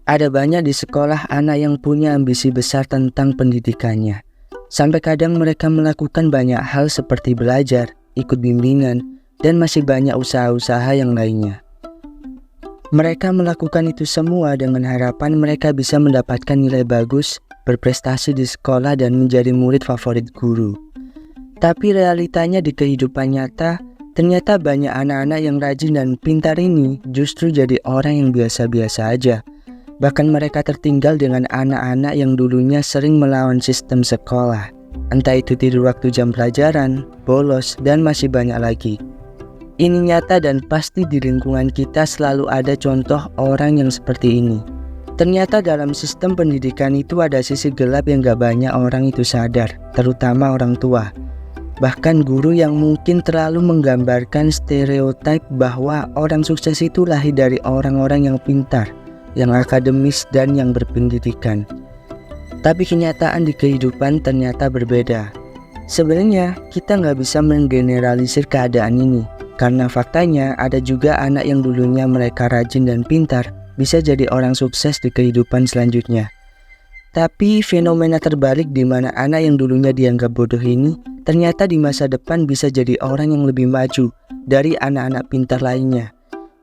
Ada banyak di sekolah anak yang punya ambisi besar tentang pendidikannya. Sampai kadang mereka melakukan banyak hal seperti belajar, ikut bimbingan, dan masih banyak usaha-usaha yang lainnya. Mereka melakukan itu semua dengan harapan mereka bisa mendapatkan nilai bagus, berprestasi di sekolah, dan menjadi murid favorit guru. Tapi realitanya di kehidupan nyata, ternyata banyak anak-anak yang rajin dan pintar ini justru jadi orang yang biasa-biasa aja. Bahkan mereka tertinggal dengan anak-anak yang dulunya sering melawan sistem sekolah. Entah itu tidur waktu jam pelajaran, bolos, dan masih banyak lagi. Ini nyata dan pasti di lingkungan kita selalu ada contoh orang yang seperti ini. Ternyata dalam sistem pendidikan itu ada sisi gelap yang gak banyak orang itu sadar, terutama orang tua. Bahkan guru yang mungkin terlalu menggambarkan stereotip bahwa orang sukses itu lahir dari orang-orang yang pintar, yang akademis, dan yang berpendidikan. Tapi kenyataan di kehidupan ternyata berbeda. Sebenarnya kita nggak bisa menggeneralisir keadaan ini, karena faktanya ada juga anak yang dulunya mereka rajin dan pintar bisa jadi orang sukses di kehidupan selanjutnya. Tapi fenomena terbalik di mana anak yang dulunya dianggap bodoh ini ternyata di masa depan bisa jadi orang yang lebih maju dari anak-anak pintar lainnya.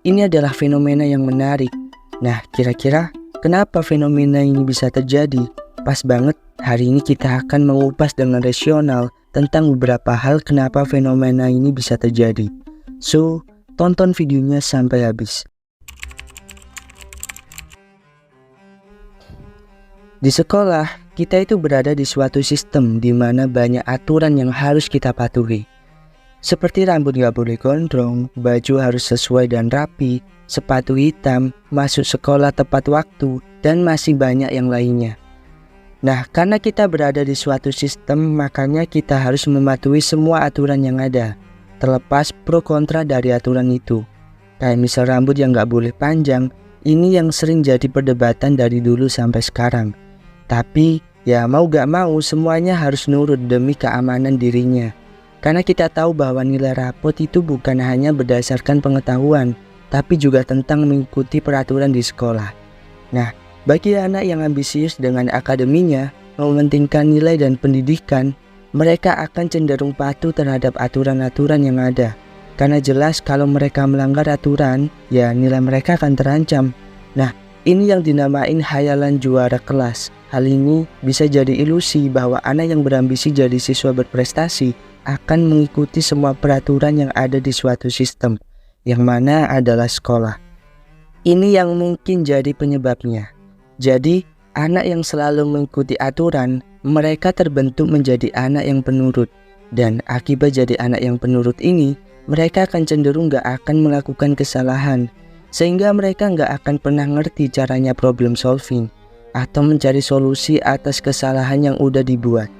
Ini adalah fenomena yang menarik. Nah, kira-kira kenapa fenomena ini bisa terjadi? Pas banget, hari ini kita akan mengupas dengan rasional tentang beberapa hal kenapa fenomena ini bisa terjadi. So, tonton videonya sampai habis. Di sekolah, kita itu berada di suatu sistem di mana banyak aturan yang harus kita patuhi. Seperti rambut gak boleh gondrong, baju harus sesuai dan rapi, sepatu hitam, masuk sekolah tepat waktu, dan masih banyak yang lainnya. Nah, karena kita berada di suatu sistem, makanya kita harus mematuhi semua aturan yang ada, terlepas pro kontra dari aturan itu. Kayak misal rambut yang gak boleh panjang, ini yang sering jadi perdebatan dari dulu sampai sekarang. Tapi, ya mau gak mau semuanya harus nurut demi keamanan dirinya. Karena kita tahu bahwa nilai rapot itu bukan hanya berdasarkan pengetahuan, tapi juga tentang mengikuti peraturan di sekolah. Nah, bagi anak yang ambisius dengan akademinya, mementingkan nilai dan pendidikan, mereka akan cenderung patuh terhadap aturan-aturan yang ada. Karena jelas kalau mereka melanggar aturan, ya nilai mereka akan terancam. Nah, ini yang dinamain khayalan juara kelas. Hal ini bisa jadi ilusi bahwa anak yang berambisi jadi siswa berprestasi akan mengikuti semua peraturan yang ada di suatu sistem, yang mana adalah sekolah. Ini yang mungkin jadi penyebabnya. Jadi, anak yang selalu mengikuti aturan, mereka terbentuk menjadi anak yang penurut. Dan akibat jadi anak yang penurut ini, mereka akan cenderung gak akan melakukan kesalahan, sehingga mereka gak akan pernah ngerti caranya problem solving, atau mencari solusi atas kesalahan yang udah dibuat.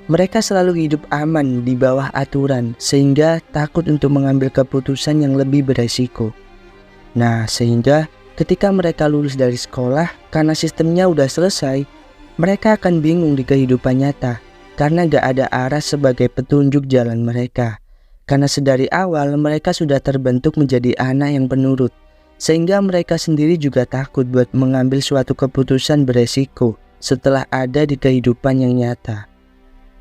Mereka selalu hidup aman di bawah aturan, sehingga takut untuk mengambil keputusan yang lebih beresiko. Nah, sehingga ketika mereka lulus dari sekolah, karena sistemnya udah selesai, mereka akan bingung di kehidupan nyata, karena gak ada arah sebagai petunjuk jalan mereka. Karena sedari awal mereka sudah terbentuk menjadi anak yang penurut, sehingga mereka sendiri juga takut buat mengambil suatu keputusan beresiko setelah ada di kehidupan yang nyata.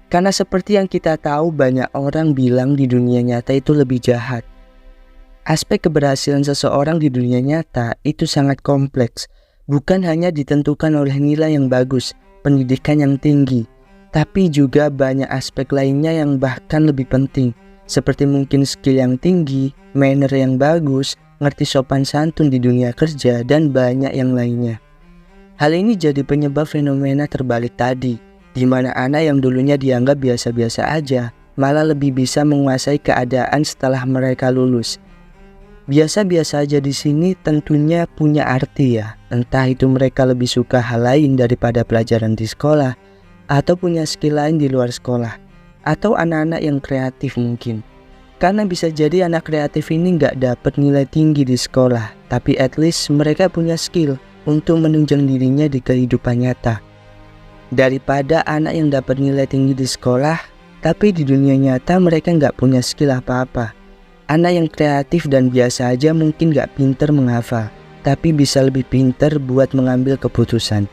Karena seperti yang kita tahu, banyak orang bilang di dunia nyata itu lebih jahat. Aspek keberhasilan seseorang di dunia nyata itu sangat kompleks, bukan hanya ditentukan oleh nilai yang bagus, pendidikan yang tinggi, tapi juga banyak aspek lainnya yang bahkan lebih penting, seperti mungkin skill yang tinggi, manner yang bagus, ngerti sopan santun di dunia kerja, dan banyak yang lainnya. Hal ini jadi penyebab fenomena terbalik tadi, di mana anak yang dulunya dianggap biasa-biasa aja, malah lebih bisa menguasai keadaan setelah mereka lulus. Biasa-biasa aja di sini tentunya punya arti ya, entah itu mereka lebih suka hal lain daripada pelajaran di sekolah, atau punya skill lain di luar sekolah, atau anak-anak yang kreatif mungkin. Karena bisa jadi anak kreatif ini nggak dapat nilai tinggi di sekolah, tapi at least mereka punya skill untuk menunjang dirinya di kehidupan nyata. Daripada anak yang dapat nilai tinggi di sekolah, tapi di dunia nyata mereka nggak punya skill apa-apa. Anak yang kreatif dan biasa aja mungkin nggak pinter menghafal, tapi bisa lebih pintar buat mengambil keputusan.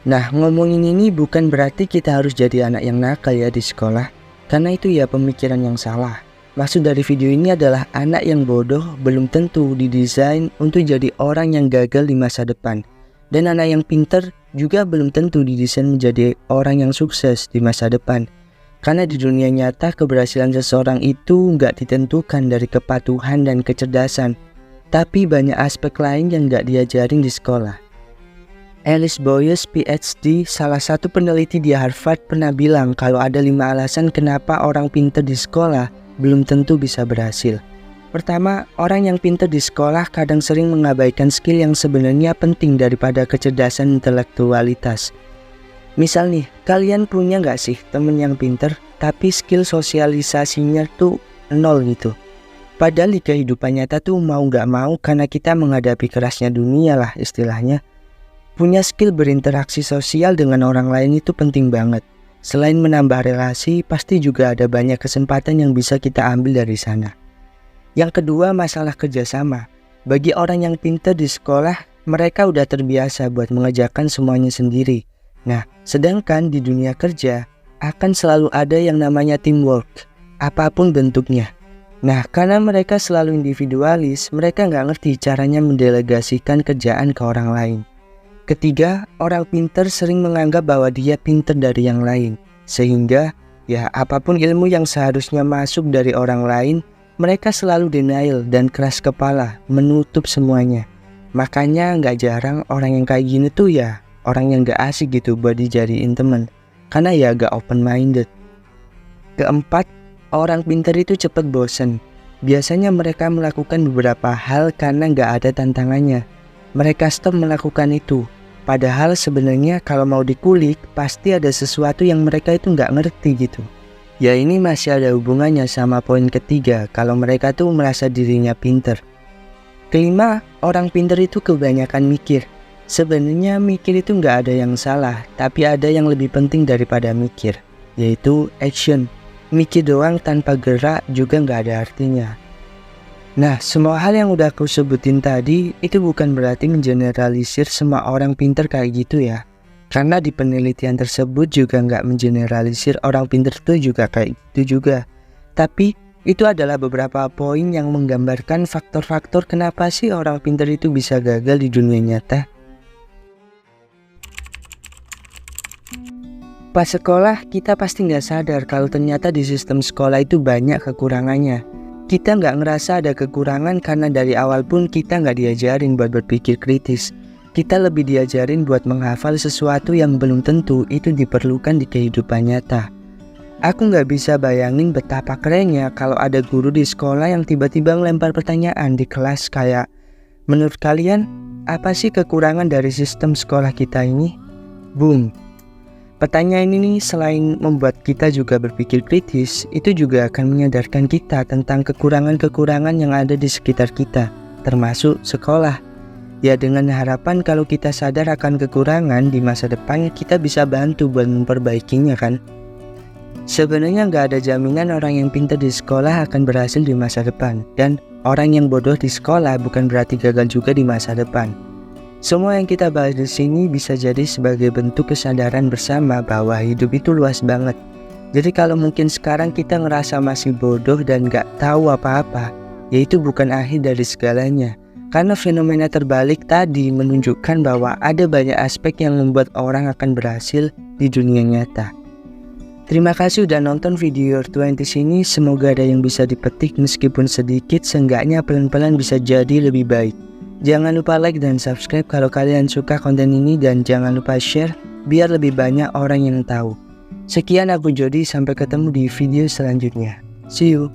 Nah, ngomongin ini bukan berarti kita harus jadi anak yang nakal ya di sekolah, karena itu ya pemikiran yang salah. Maksud dari video ini adalah anak yang bodoh belum tentu didesain untuk jadi orang yang gagal di masa depan. Dan anak yang pintar juga belum tentu didesain menjadi orang yang sukses di masa depan. Karena di dunia nyata keberhasilan seseorang itu nggak ditentukan dari kepatuhan dan kecerdasan, tapi banyak aspek lain yang nggak diajarin di sekolah. Alice Boyes, PhD, salah satu peneliti di Harvard pernah bilang kalau ada 5 alasan kenapa orang pintar di sekolah belum tentu bisa berhasil. Pertama, orang yang pintar di sekolah kadang sering mengabaikan skill yang sebenarnya penting daripada kecerdasan intelektualitas. Misal nih, kalian punya nggak sih temen yang pintar tapi skill sosialisasinya tuh nol gitu. Padahal di kehidupan nyata tuh mau nggak mau karena kita menghadapi kerasnya dunia lah istilahnya. Punya skill berinteraksi sosial dengan orang lain itu penting banget. Selain menambah relasi, pasti juga ada banyak kesempatan yang bisa kita ambil dari sana. Yang kedua, masalah kerjasama. Bagi orang yang pintar di sekolah, mereka udah terbiasa buat mengerjakan semuanya sendiri. Nah, sedangkan di dunia kerja, akan selalu ada yang namanya teamwork, apapun bentuknya. Nah, karena mereka selalu individualis, mereka nggak ngerti caranya mendelegasikan kerjaan ke orang lain. Ketiga, orang pintar sering menganggap bahwa dia pintar dari yang lain. Sehingga, ya apapun ilmu yang seharusnya masuk dari orang lain, mereka selalu denial dan keras kepala, menutup semuanya. Makanya nggak jarang orang yang kayak gini tuh ya orang yang gak asik gitu buat dijadiin temen, karena ya gak open minded. Keempat, orang pintar itu cepat bosen. Biasanya mereka melakukan beberapa hal karena gak ada tantangannya. Mereka stop melakukan itu. Padahal sebenarnya kalau mau dikulik pasti ada sesuatu yang mereka itu gak ngerti gitu. Ya ini masih ada hubungannya sama poin ketiga kalau mereka tuh merasa dirinya pintar. Kelima, orang pintar itu kebanyakan mikir. Sebenarnya mikir itu nggak ada yang salah, tapi ada yang lebih penting daripada mikir, yaitu action. Mikir doang tanpa gerak juga nggak ada artinya. Nah, semua hal yang udah aku sebutin tadi itu bukan berarti mengeneralisir semua orang pintar kayak gitu ya. Karena di penelitian tersebut juga nggak mengeneralisir orang pintar itu juga kayak gitu juga. Tapi itu adalah beberapa poin yang menggambarkan faktor-faktor kenapa sih orang pintar itu bisa gagal di dunia nyata. Pas sekolah, kita pasti nggak sadar kalau ternyata di sistem sekolah itu banyak kekurangannya. Kita nggak ngerasa ada kekurangan karena dari awal pun kita nggak diajarin buat berpikir kritis. Kita lebih diajarin buat menghafal sesuatu yang belum tentu itu diperlukan di kehidupan nyata. Aku nggak bisa bayangin betapa kerennya kalau ada guru di sekolah yang tiba-tiba ngelempar pertanyaan di kelas kayak, menurut kalian, apa sih kekurangan dari sistem sekolah kita ini? Boom! Pertanyaan ini selain membuat kita juga berpikir kritis, itu juga akan menyadarkan kita tentang kekurangan-kekurangan yang ada di sekitar kita, termasuk sekolah. Ya dengan harapan kalau kita sadar akan kekurangan di masa depan, kita bisa bantu buat memperbaikinya kan. Sebenarnya nggak ada jaminan orang yang pintar di sekolah akan berhasil di masa depan, dan orang yang bodoh di sekolah bukan berarti gagal juga di masa depan. Semua yang kita bahas di sini bisa jadi sebagai bentuk kesadaran bersama bahwa hidup itu luas banget. Jadi kalau mungkin sekarang kita ngerasa masih bodoh dan nggak tahu apa-apa, ya itu bukan akhir dari segalanya. Karena fenomena terbalik tadi menunjukkan bahwa ada banyak aspek yang membuat orang akan berhasil di dunia nyata. Terima kasih udah nonton video Your 20s ini. Semoga ada yang bisa dipetik meskipun sedikit, seenggaknya pelan-pelan bisa jadi lebih baik. Jangan lupa like dan subscribe kalau kalian suka konten ini, dan jangan lupa share biar lebih banyak orang yang tahu. Sekian aku Jody, sampai ketemu di video selanjutnya. See you.